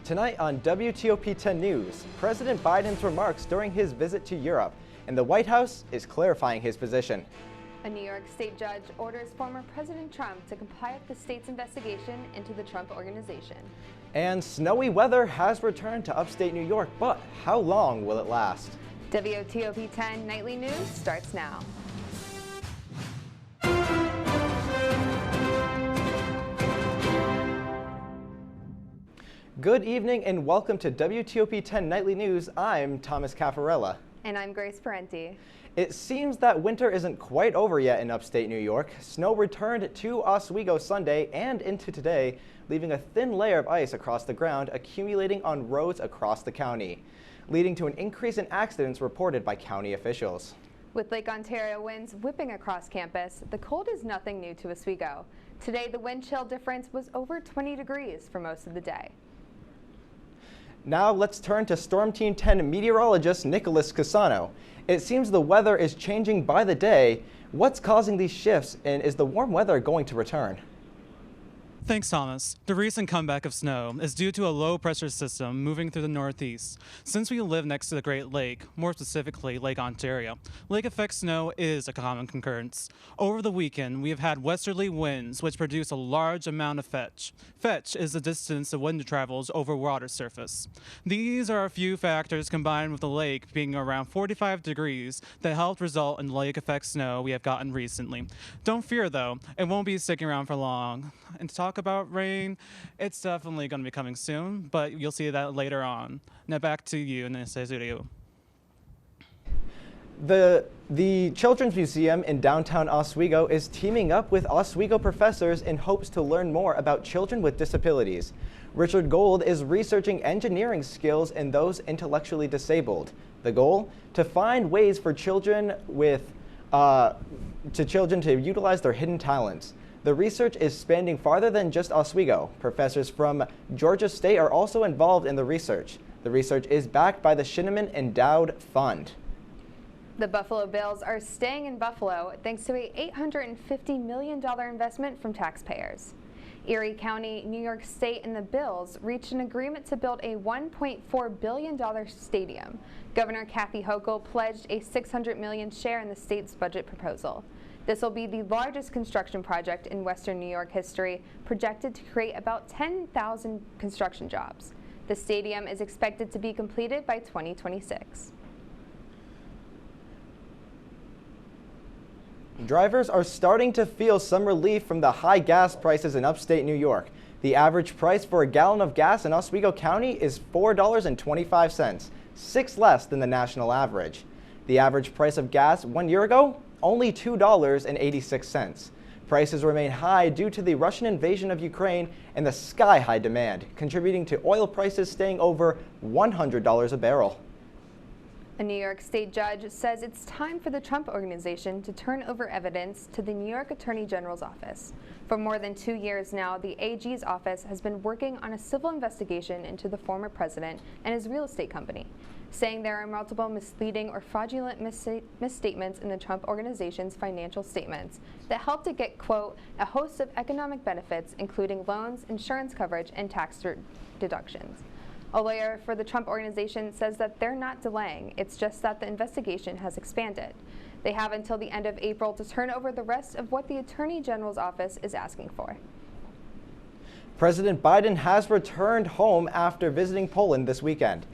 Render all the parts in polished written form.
Tonight on WTOP 10 News, President Biden's remarks during his visit to Europe, and the White House is clarifying his position. A New York state judge orders former President Trump to comply with the state's investigation into the Trump Organization. And snowy weather has returned to upstate New York, but how long will it last? WTOP 10 Nightly News starts now. Good evening and welcome to WTOP 10 Nightly News. I'm Thomas Caffarella. And I'm Grace Parenti. It seems that winter isn't quite over yet in upstate New York. Snow returned to Oswego Sunday and into today, leaving a thin layer of ice across the ground accumulating on roads across the county, leading to an increase in accidents reported by county officials. With Lake Ontario winds whipping across campus, the cold is nothing new to Oswego. Today, the wind chill difference was over 20 degrees for most of the day. Now let's turn to Storm Team 10 meteorologist Nicholas Casano. It seems the weather is changing by the day. What's causing these shifts, and is the warm weather going to return? Thanks, Thomas. The recent comeback of snow is due to a low-pressure system moving through the northeast. Since we live next to the Great Lake, more specifically Lake Ontario, lake-effect snow is a common occurrence. Over the weekend, we have had westerly winds which produce a large amount of fetch. Fetch is the distance the wind travels over water surface. These are a few factors combined with the lake being around 45 degrees that helped result in lake-effect snow we have gotten recently. Don't fear, though, it won't be sticking around for long. And to talk about rain, it's definitely going to be coming soon, but you'll see that later on. Now back to you in the studio. The Children's Museum in downtown Oswego is teaming up with Oswego professors in hopes to learn more about children with disabilities. Richard Gold is researching engineering skills in those intellectually disabled. The goal? To find ways for children to utilize their hidden talents. The research is spanning farther than just Oswego. Professors from Georgia State are also involved in the research. The research is backed by the Shinneman Endowed Fund. The Buffalo Bills are staying in Buffalo thanks to a $850 million investment from taxpayers. Erie County, New York State, and the Bills reached an agreement to build a $1.4 billion stadium. Governor Kathy Hochul pledged a $600 million share in the state's budget proposal. This will be the largest construction project in Western New York history, projected to create about 10,000 construction jobs. The stadium is expected to be completed by 2026. Drivers are starting to feel some relief from the high gas prices in upstate New York. The average price for a gallon of gas in Oswego County is $4.25, 6 less than the national average. The average price of gas 1 year ago? Only $2.86. Prices remain high due to the Russian invasion of Ukraine and the sky-high demand, contributing to oil prices staying over $100 a barrel. A New York state judge says it's time for the Trump Organization to turn over evidence to the New York Attorney General's office. For more than 2 years now, the AG's office has been working on a civil investigation into the former president and his real estate company, saying there are multiple misleading or fraudulent misstatements in the Trump Organization's financial statements that helped it get, quote, a host of economic benefits, including loans, insurance coverage, and tax deductions. A lawyer for the Trump Organization says that they're not delaying. It's just that the investigation has expanded. They have until the end of April to turn over the rest of what the Attorney General's office is asking for. President Biden has returned home after visiting Poland this weekend.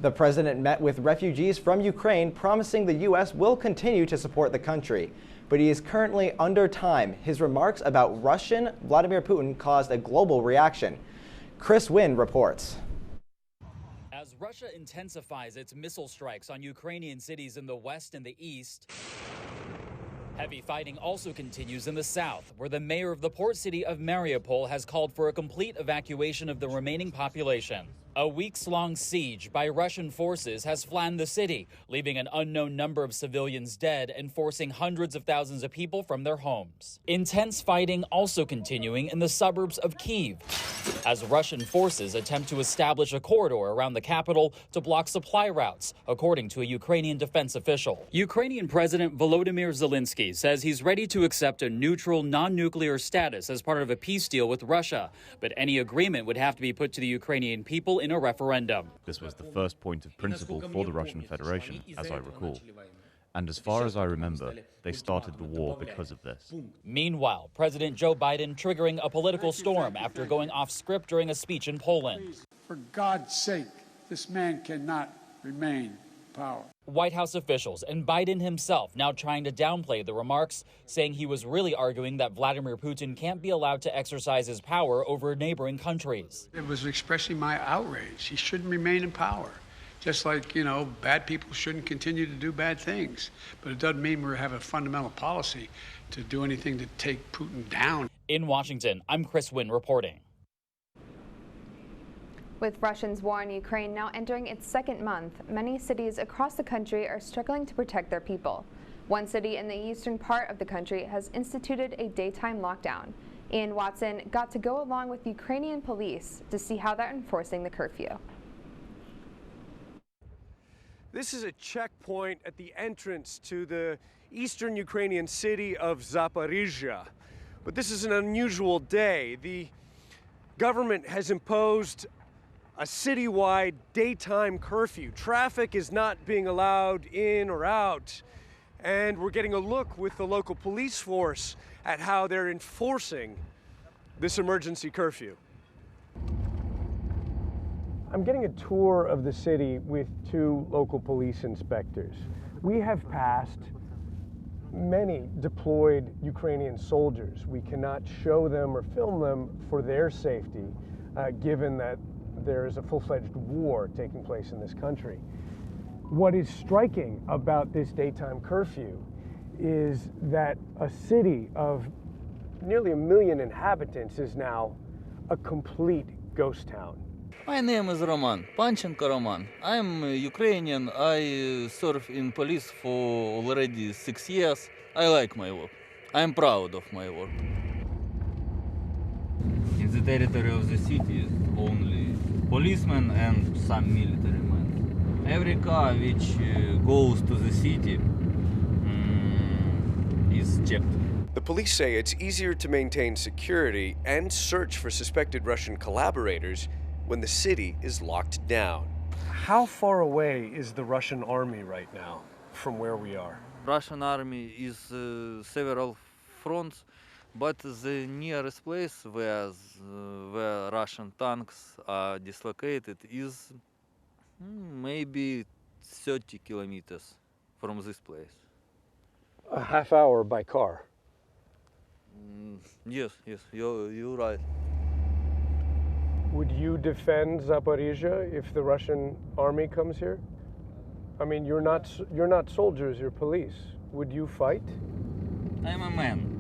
The president met with refugees from Ukraine, promising the U.S. will continue to support the country. But he is currently under time. His remarks about Russian Vladimir Putin caused a global reaction. Chris Wynn reports. As Russia intensifies its missile strikes on Ukrainian cities in the west and the east, heavy fighting also continues in the south, where the mayor of the port city of Mariupol has called for a complete evacuation of the remaining population. A weeks-long siege by Russian forces has flattened the city, leaving an unknown number of civilians dead and forcing hundreds of thousands of people from their homes. Intense fighting also continuing in the suburbs of Kyiv, as Russian forces attempt to establish a corridor around the capital to block supply routes, according to a Ukrainian defense official. Ukrainian President Volodymyr Zelensky says he's ready to accept a neutral, non-nuclear status as part of a peace deal with Russia, but any agreement would have to be put to the Ukrainian people in a referendum. This was the first point of principle for the Russian Federation, as I recall. And as far as I remember, they started the war because of this. Meanwhile, President Joe Biden triggering a political storm after going off script during a speech in Poland. For God's sake, this man cannot remain in power. White House officials and Biden himself now trying to downplay the remarks, saying he was really arguing that Vladimir Putin can't be allowed to exercise his power over neighboring countries. It was expressing my outrage. He shouldn't remain in power. Just like, bad people shouldn't continue to do bad things. But it doesn't mean we have a fundamental policy to do anything to take Putin down. In Washington, I'm Chris Wynn reporting. With Russia's war in Ukraine now entering its second month, many cities across the country are struggling to protect their people. One city in the eastern part of the country has instituted a daytime lockdown. Ian Watson got to go along with Ukrainian police to see how they're enforcing the curfew. This is a checkpoint at the entrance to the eastern Ukrainian city of Zaporizhia. But this is an unusual day. The government has imposed a citywide daytime curfew. Traffic is not being allowed in or out. And we're getting a look with the local police force at how they're enforcing this emergency curfew. I'm getting a tour of the city with two local police inspectors. We have passed many deployed Ukrainian soldiers. We cannot show them or film them for their safety, given that there is a full-fledged war taking place in this country. What is striking about this daytime curfew is that a city of nearly 1 million inhabitants is now a complete ghost town. My name is Roman, Panchenko Roman. I'm Ukrainian. I serve in police for already 6 years. I like my work. I'm proud of my work. In the territory of the city, only policemen and some military men. Every car which goes to the city is checked. The police say it's easier to maintain security and search for suspected Russian collaborators when the city is locked down. How far away is the Russian army right now from where we are? Russian army is several fronts, but the nearest place where Russian tanks are dislocated is maybe 30 kilometers from this place. A half hour by car. Yes, you're right. Would you defend Zaporizhia if the Russian army comes here? I mean, you're not soldiers, you're police. Would you fight? I'm a man.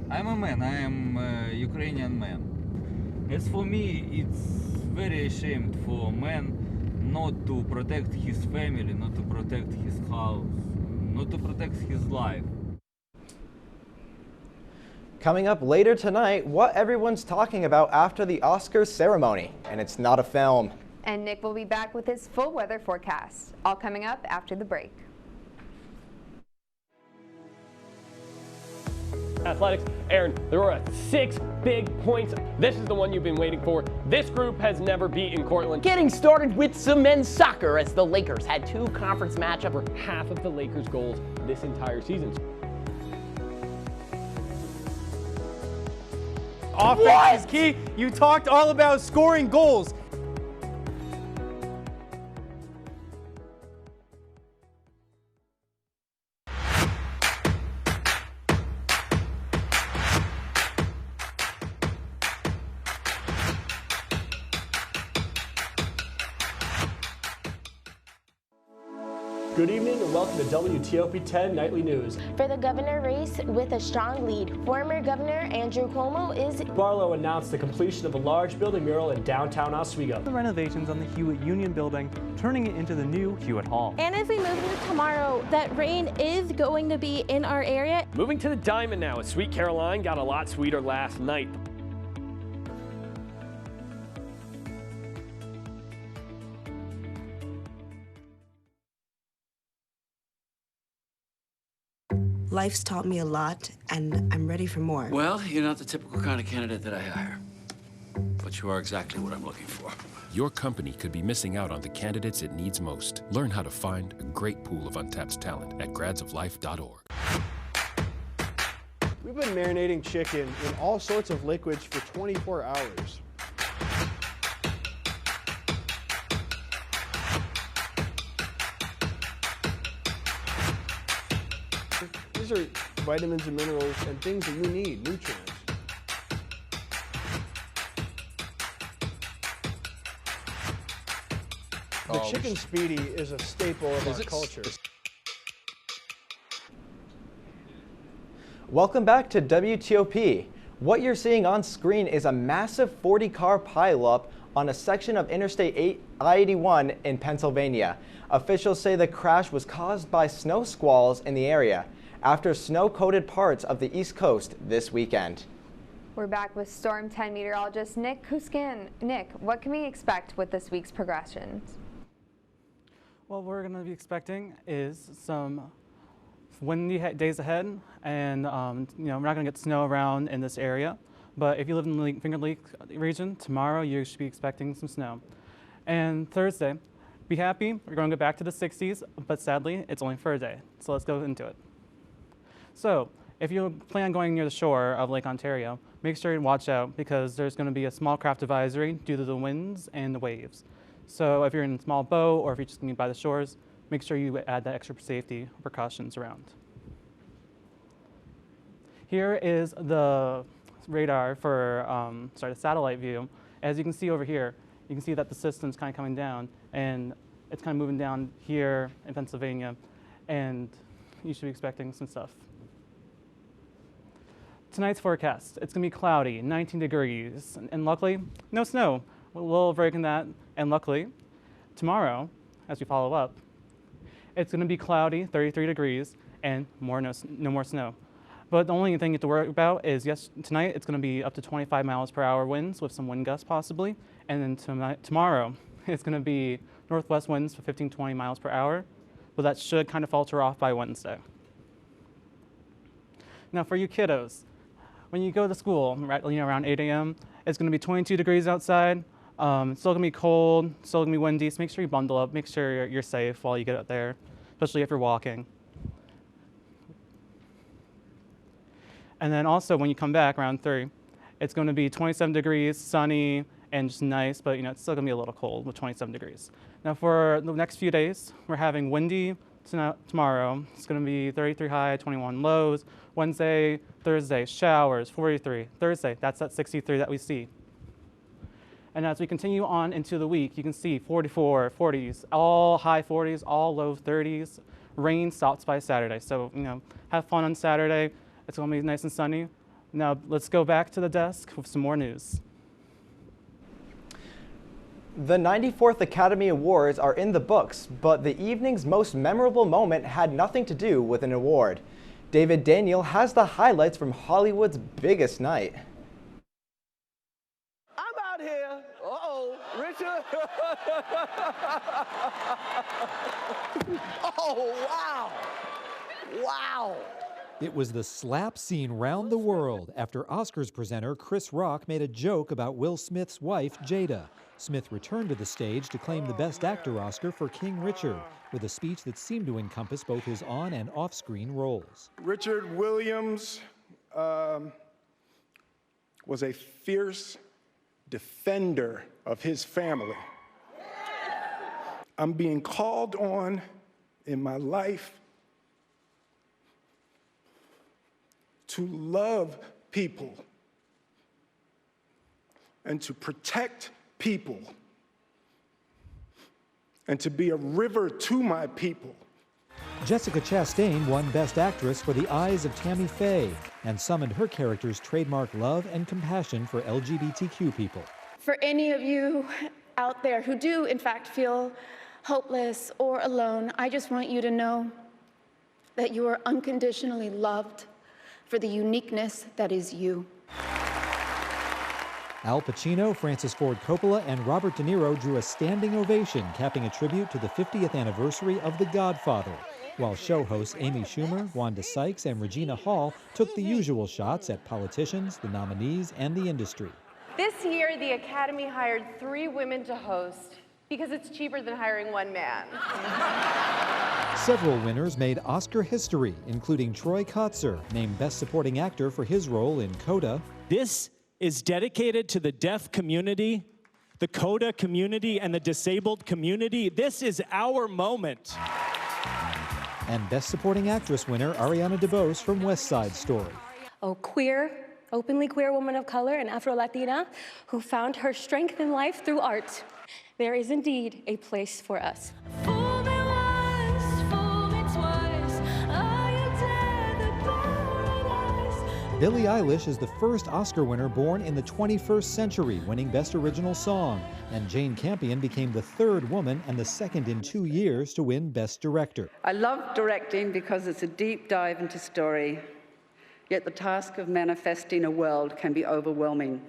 I am a Ukrainian man. As for me, it's very ashamed for a man not to protect his family, not to protect his house, not to protect his life. Coming up later tonight, what everyone's talking about after the Oscars ceremony, and it's not a film. And Nick will be back with his full weather forecast, all coming up after the break. Athletics. Aaron, there are 6 big points. This is the one you've been waiting for. This group has never beaten Cortland. Getting started with some men's soccer as the Lakers had 2 conference matchups. For half of the Lakers' goals this entire season. Offense is key. You talked all about scoring goals. Good evening and welcome to WTOP 10 Nightly News. For the governor race with a strong lead, former Governor Andrew Cuomo is... Barlow announced the completion of a large building mural in downtown Oswego. The renovations on the Hewitt Union Building, turning it into the new Hewitt Hall. And as we move into tomorrow, that rain is going to be in our area. Moving to the Diamond now, as Sweet Caroline got a lot sweeter last night. Life's taught me a lot, and I'm ready for more. Well, you're not the typical kind of candidate that I hire. but you are exactly what I'm looking for. Your company could be missing out on the candidates it needs most. Learn how to find a great pool of untapped talent at gradsoflife.org. We've been marinating chicken in all sorts of liquids for 24 hours. These are vitamins and minerals and things that you need, nutrients. The chicken speedy is a staple of our culture. Welcome back to WTOP. What you're seeing on screen is a massive 40-car pileup on a section of Interstate I-81 in Pennsylvania. Officials say the crash was caused by snow squalls in the area after snow-coated parts of the East Coast this weekend. We're back with Storm 10 meteorologist Nick Kuskin. Nick, what can we expect with this week's progressions? What we're going to be expecting is some windy days ahead, and we're not going to get snow around in this area. But if you live in the Finger Lake region, tomorrow you should be expecting some snow. And Thursday, be happy, we're going to go back to the 60s, but sadly, it's only for a day. So let's go into it. So if you plan on going near the shore of Lake Ontario, make sure you watch out because there's going to be a small craft advisory due to the winds and the waves. So if you're in a small boat or if you're just going to be by the shores, make sure you add that extra safety precautions around. Here is the radar for, the satellite view. As you can see over here, you can see that the system's kind of coming down and it's kind of moving down here in Pennsylvania, and you should be expecting some stuff. Tonight's forecast, it's going to be cloudy, 19 degrees, and luckily, no snow. A little break in that, and luckily, tomorrow, as we follow up, it's going to be cloudy, 33 degrees, and no more snow. But the only thing you have to worry about is, tonight it's going to be up to 25 miles per hour winds with some wind gusts possibly, and then tomorrow it's going to be northwest winds for 15-20 miles per hour, but that should kind of falter off by Wednesday. Now for you kiddos, when you go to school, around 8 a.m., it's going to be 22 degrees outside. It's still going to be cold, still going to be windy, so make sure you bundle up, make sure you're safe while you get out there, especially if you're walking. And then also when you come back around 3, it's going to be 27 degrees, sunny, and just nice, but it's still going to be a little cold with 27 degrees. Now for the next few days, we're having windy tomorrow. It's going to be 33 high, 21 lows. Wednesday, Thursday, showers, 43. Thursday, that's that 63 that we see. And as we continue on into the week, you can see 44, 40s, all high 40s, all low 30s. Rain stops by Saturday. So, have fun on Saturday. It's going to be nice and sunny. Now, let's go back to the desk with some more news. The 94th Academy Awards are in the books, but the evening's most memorable moment had nothing to do with an award. David Daniel has the highlights from Hollywood's biggest night. Here. Uh-oh, Richard. Oh, wow. Wow. It was the slap seen round the world after Oscars presenter Chris Rock made a joke about Will Smith's wife, Jada. Smith returned to the stage to claim the Best Actor Oscar for King Richard, with a speech that seemed to encompass both his on- and off-screen roles. Richard Williams was a fierce defender of his family. I'm being called on in my life to love people and to protect people and to be a river to my people. Jessica Chastain won Best Actress for The Eyes of Tammy Faye and summoned her character's trademark love and compassion for LGBTQ people. For any of you out there who do, in fact, feel hopeless or alone, I just want you to know that you are unconditionally loved for the uniqueness that is you. Al Pacino, Francis Ford Coppola, and Robert De Niro drew a standing ovation, capping a tribute to the 50th anniversary of The Godfather, while show hosts Amy Schumer, Wanda Sykes, and Regina Hall took the usual shots at politicians, the nominees, and the industry. This year, the Academy hired 3 women to host because it's cheaper than hiring 1 man. Several winners made Oscar history, including Troy Kotsur, named Best Supporting Actor for his role in Coda. This is dedicated to the deaf community, the Coda community, and the disabled community. This is our moment. And Best Supporting Actress winner Ariana DeBose from West Side Story. A queer, openly queer woman of color and Afro-Latina who found her strength in life through art. There is indeed a place for us. Billie Eilish is the first Oscar winner born in the 21st century, winning Best Original Song. And Jane Campion became the 3rd woman and the 2nd in 2 years to win Best Director. I love directing because it's a deep dive into story, yet the task of manifesting a world can be overwhelming.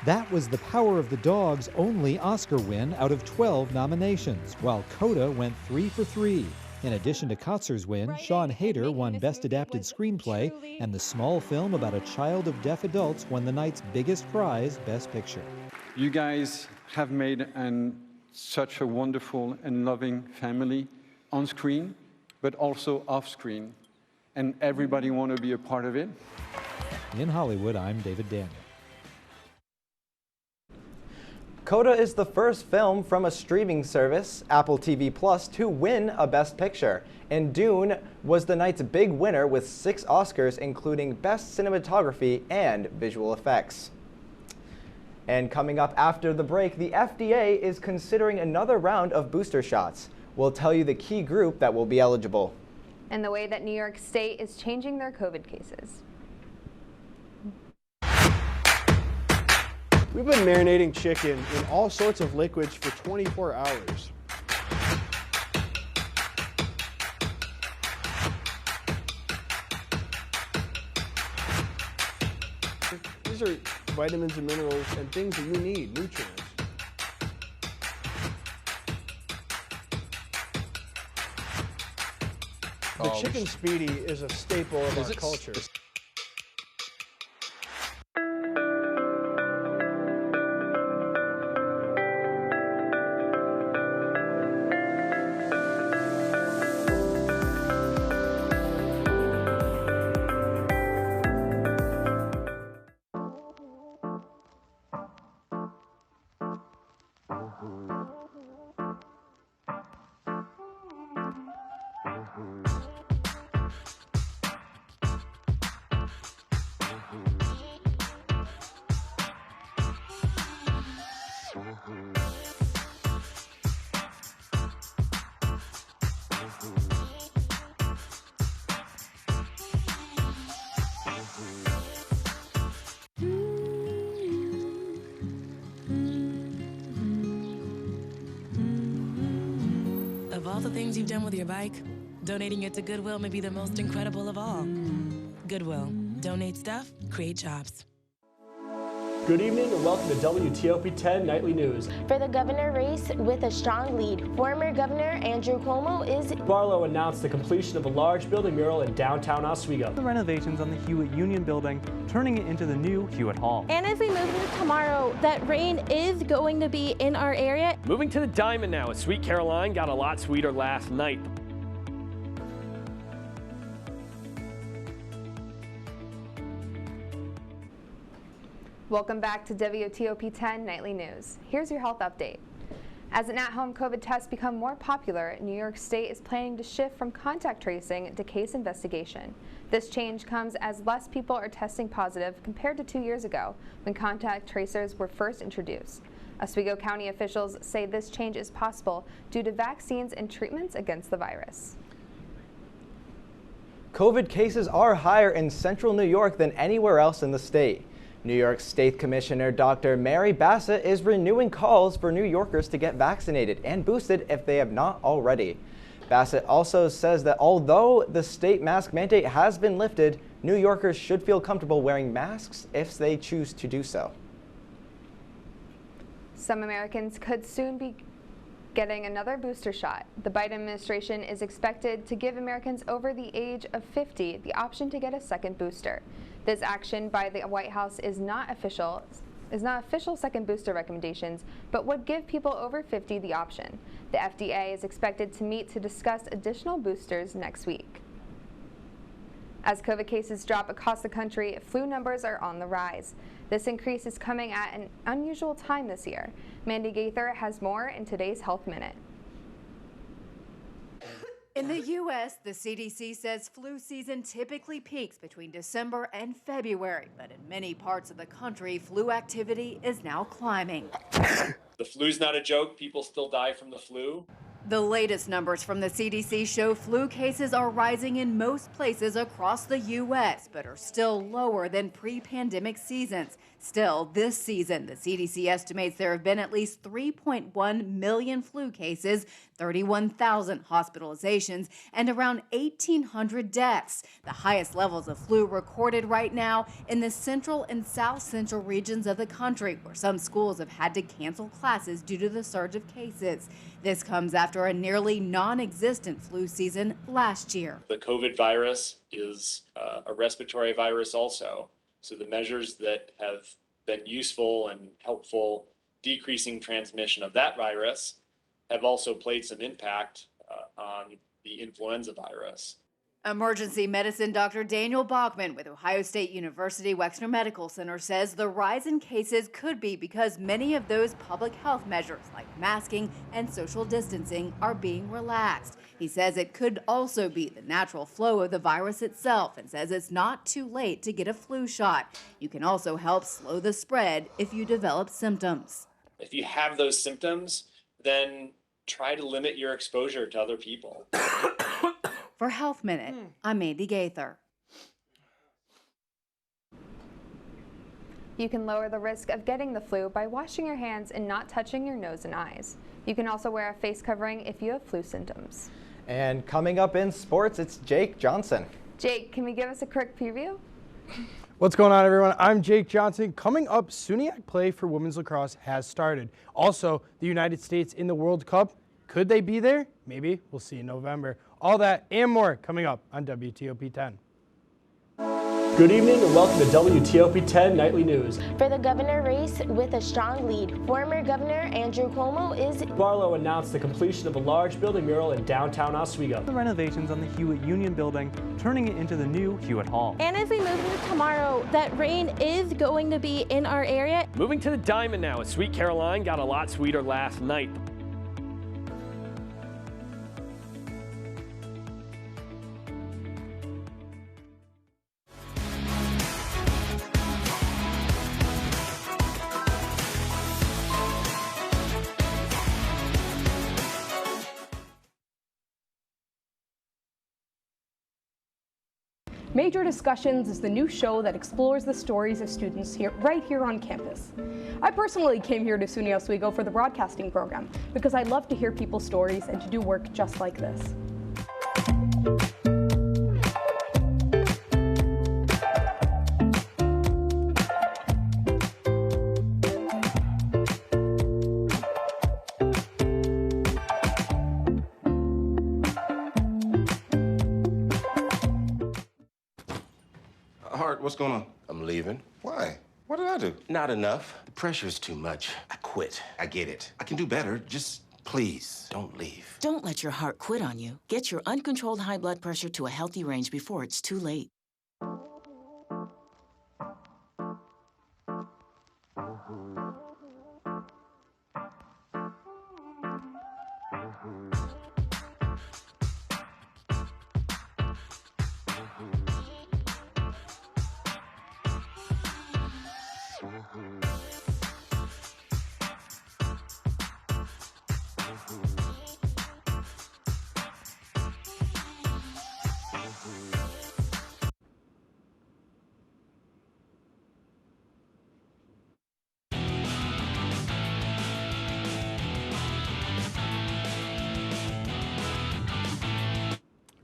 That was The Power of the Dog's only Oscar win out of 12 nominations, while Coda went 3 for 3. In addition to Kotsur's win, Sean Hayter won Best Adapted Screenplay, and the small film about a child of deaf adults won the night's biggest prize, Best Picture. You guys have made such a wonderful and loving family on screen, but also off screen, and everybody want to be a part of it. In Hollywood, I'm David Daniel. Coda is the first film from a streaming service, Apple TV Plus, to win a Best Picture. And Dune was the night's big winner with 6 Oscars, including Best Cinematography and Visual Effects. And coming up after the break, the FDA is considering another round of booster shots. We'll tell you the key group that will be eligible. And the way that New York State is changing their COVID cases. We've been marinating chicken in all sorts of liquids for 24 hours. These are vitamins and minerals and things that you need, nutrients. The chicken speedy is a staple of our culture. Of all the things you've done with your bike, donating it to Goodwill may be the most incredible of all. Goodwill. Donate stuff, create jobs. Good evening and welcome to WTOP 10 Nightly News. For the governor race with a strong lead, former Governor Andrew Cuomo is... Barlow announced the completion of a large building mural in downtown Oswego. The renovations on the Hewitt Union Building, turning it into the new Hewitt Hall. And as we move into tomorrow, that rain is going to be in our area. Moving to the Diamond now, as Sweet Caroline got a lot sweeter last night. Welcome back to WTOP 10 Nightly News. Here's your health update. As an at-home COVID test become more popular, New York State is planning to shift from contact tracing to case investigation. This change comes as less people are testing positive compared to 2 years ago, when contact tracers were first introduced. Oswego County officials say this change is possible due to vaccines and treatments against the virus. COVID cases are higher in central New York than anywhere else in the state. New York State Commissioner Dr. Mary Bassett is renewing calls for New Yorkers to get vaccinated and boosted if they have not already. Bassett also says that although the state mask mandate has been lifted, New Yorkers should feel comfortable wearing masks if they choose to do so. Some Americans could soon be getting another booster shot. The Biden administration is expected to give Americans over the age of 50 the option to get a second booster. This action by the White House is not official, is not official second booster recommendations, but would give people over 50 the option. The FDA is expected to meet to discuss additional boosters next week. As COVID cases drop across the country, flu numbers are on the rise. This increase is coming at an unusual time this year. Mandy Gaither has more in today's Health Minute. In the U.S., the CDC says flu season typically peaks between December and February, but in many parts of the country, flu activity is now climbing. The flu's not a joke. People still die from the flu. The latest numbers from the CDC show flu cases are rising in most places across the U.S., but are still lower than pre-pandemic seasons. Still, this season, the CDC estimates there have been at least 3.1 million flu cases, 31,000 hospitalizations, and around 1,800 deaths, the highest levels of flu recorded right now in the central and south central regions of the country, where some schools have had to cancel classes due to the surge of cases. This comes after a nearly non-existent flu season last year. The COVID virus is a respiratory virus also. So the measures that have been useful and helpful decreasing transmission of that virus have also played some impact on the influenza virus. Emergency medicine Dr. Daniel Bachman with Ohio State University Wexner Medical Center says the rise in cases could be because many of those public health measures like masking and social distancing are being relaxed. He says it could also be the natural flow of the virus itself and says it's not too late to get a flu shot. You can also help slow the spread if you develop symptoms. If you have those symptoms, then try to limit your exposure to other people. For Health Minute, I'm Mandy Gaither. You can lower the risk of getting the flu by washing your hands and not touching your nose and eyes. You can also wear a face covering if you have flu symptoms. And coming up in sports, it's Jake Johnson. Jake, can we give us a quick preview? What's going on, everyone? I'm Jake Johnson. Coming up, SUNYAC play for women's lacrosse has started. Also, the United States in the World Cup. Could they be there? Maybe. We'll see in November. All that and more coming up on WTOP 10. Good evening and welcome to WTOP 10 Nightly News. For the governor race with a strong lead, former Governor Andrew Cuomo is... Barlow announced the completion of a large building mural in downtown Oswego. The renovations on the Hewitt Union Building, turning it into the new Hewitt Hall. And as we move into tomorrow, that rain is going to be in our area. Moving to the Diamond now, as Sweet Caroline got a lot sweeter last night. Major Discussions is the new show that explores the stories of students right here on campus. I personally came here to SUNY Oswego for the broadcasting program because I love to hear people's stories and to do work just like this. What's going on? I'm leaving. Why? What did I do? Not enough. The pressure is too much. I quit. I get it. I can do better. Just please don't leave. Don't let your heart quit on you. Get your uncontrolled high blood pressure to a healthy range before it's too late.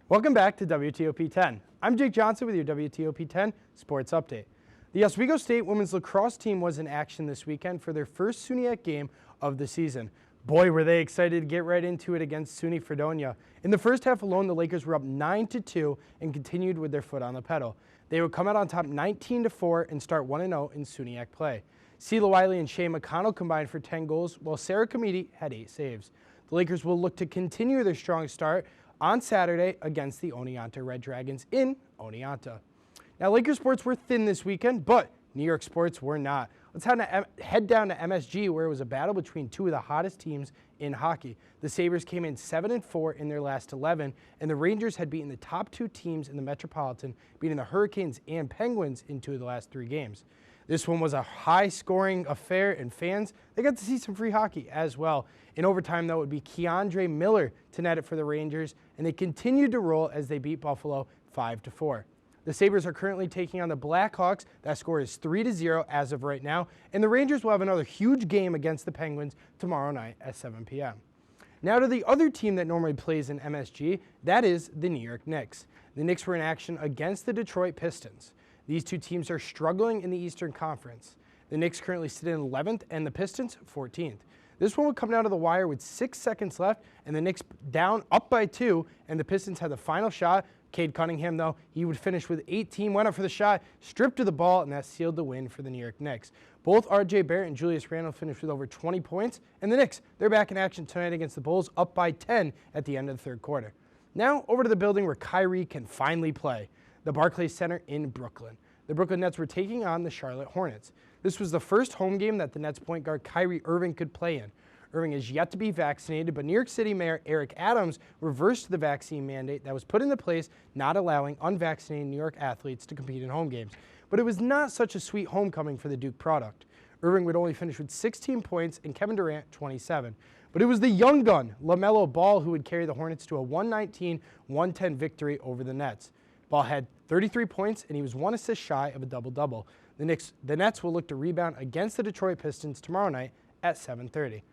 Welcome back to WTOP 10. I'm Jake Johnson with your WTOP 10 Sports Update. The Oswego State women's lacrosse team was in action this weekend for their first SUNYAC game of the season. Boy, were they excited to get right into it against SUNY Fredonia. In the first half alone, the Lakers were up 9-2 and continued with their foot on the pedal. They would come out on top 19-4 and start 1-0 in SUNYAC play. CeeLo Wiley and Shea McConnell combined for 10 goals, while Sarah Comiti had 8 saves. The Lakers will look to continue their strong start on Saturday against the Oneonta Red Dragons in Oneonta. Now, Lakers sports were thin this weekend, but New York sports were not. Let's head down to MSG, where it was a battle between two of the hottest teams in hockey. The Sabres came in 7-4 in their last 11, and the Rangers had beaten the top 2 teams in the Metropolitan, beating the Hurricanes and Penguins in 2 of the last 3 games. This one was a high-scoring affair, and fans, they got to see some free hockey as well. In overtime, though, it would be Keandre Miller to net it for the Rangers, and they continued to roll as they beat Buffalo 5-4. The Sabres are currently taking on the Blackhawks. That score is 3-0 as of right now, and the Rangers will have another huge game against the Penguins tomorrow night at 7 p.m. Now to the other team that normally plays in MSG, that is the New York Knicks. The Knicks were in action against the Detroit Pistons. These two teams are struggling in the Eastern Conference. The Knicks currently sit in 11th and the Pistons 14th. This one would come down to the wire with 6 seconds left, and the Knicks down up by 2, and the Pistons had the final shot. Cade Cunningham, though, he would finish with 18, went up for the shot, stripped to the ball, and that sealed the win for the New York Knicks. Both R.J. Barrett and Julius Randle finished with over 20 points, and the Knicks, they're back in action tonight against the Bulls, up by 10 at the end of the third quarter. Now, over to the building where Kyrie can finally play, the Barclays Center in Brooklyn. The Brooklyn Nets were taking on the Charlotte Hornets. This was the first home game that the Nets point guard Kyrie Irving could play in. Irving is yet to be vaccinated, but New York City Mayor Eric Adams reversed the vaccine mandate that was put into place, not allowing unvaccinated New York athletes to compete in home games. But it was not such a sweet homecoming for the Duke product. Irving would only finish with 16 points and Kevin Durant 27. But it was the young gun, LaMelo Ball, who would carry the Hornets to a 119-110 victory over the Nets. Ball had 33 points, and he was 1 assist shy of a double-double. The Nets will look to rebound against the Detroit Pistons tomorrow night at 7:30.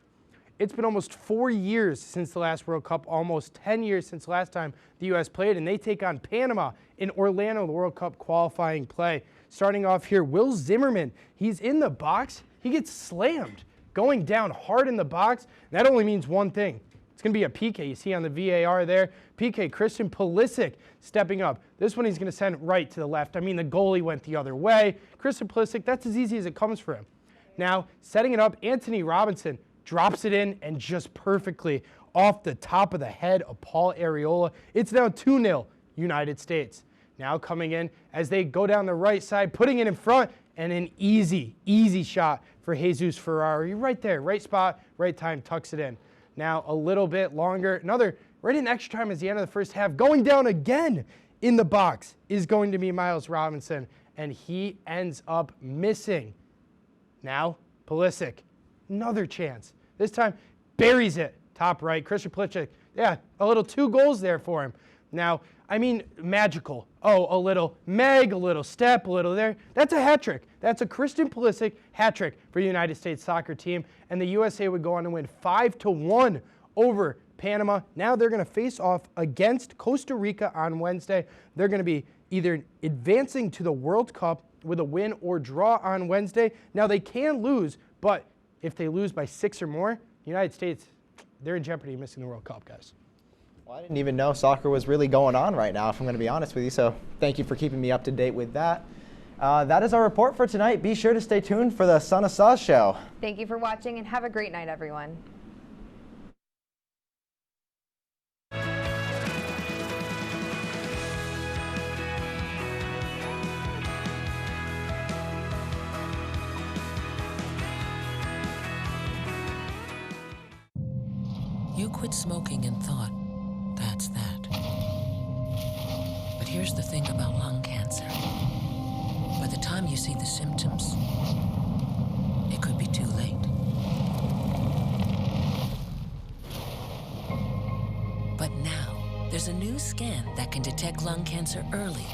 It's been almost 4 years since the last World Cup, almost 10 years since the last time the U.S. played, and they take on Panama in Orlando, the World Cup qualifying play. Starting off here, Will Zimmerman. He's in the box. He gets slammed, going down hard in the box. That only means one thing. It's going to be a PK. You see on the VAR there, PK, Christian Pulisic stepping up. This one he's going to send right to the left. I mean, the goalie went the other way. Christian Pulisic, that's as easy as it comes for him. Now, setting it up, Anthony Robinson drops it in and just perfectly off the top of the head of Paul Areola. It's now 2-0 United States. Now coming in as they go down the right side, putting it in front, and an easy shot for Jesus Ferrari. Right there, right spot, right time, tucks it in. Now a little bit longer, another right in extra time as the end of the first half. Going down again in the box is going to be Miles Robinson, and he ends up missing. Now Pulisic, another chance. This time, buries it. Top right. Christian Pulisic, yeah, a little 2 goals there for him. Now, I mean, magical. Oh, a little Meg, a little step, a little there. That's a hat trick. That's a Christian Pulisic hat trick for the United States soccer team. And the USA would go on to win 5-1 over Panama. Now they're going to face off against Costa Rica on Wednesday. They're going to be either advancing to the World Cup with a win or draw on Wednesday. Now they can lose, but if they lose by 6 or more, the United States, they're in jeopardy of missing the World Cup, guys. Well, I didn't even know soccer was really going on right now, if I'm going to be honest with you, so thank you for keeping me up to date with that. That is our report for tonight. Be sure to stay tuned for the Son of Sauce show. Thank you for watching, and have a great night, everyone. You quit smoking and thought, that's that. But here's the thing about lung cancer. By the time you see the symptoms, it could be too late. But now, there's a new scan that can detect lung cancer early,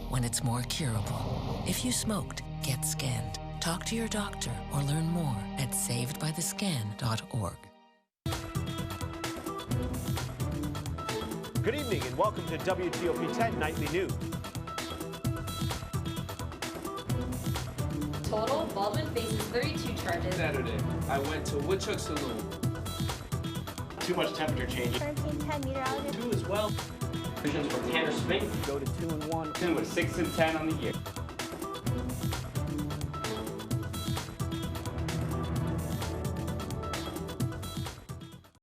when it's more curable. If you smoked, get scanned. Talk to your doctor or learn more at savedbythescan.org. Good evening and welcome to WTOP 10 Nightly News. Total, Baldwin faces 32 charges. Saturday, I went to Woodchuck Saloon. Too much temperature change. 1310 meteorologist. 2 as well. Visions for Tanner Spink. Go to 2-1. 2 with 6 and 10 on the year.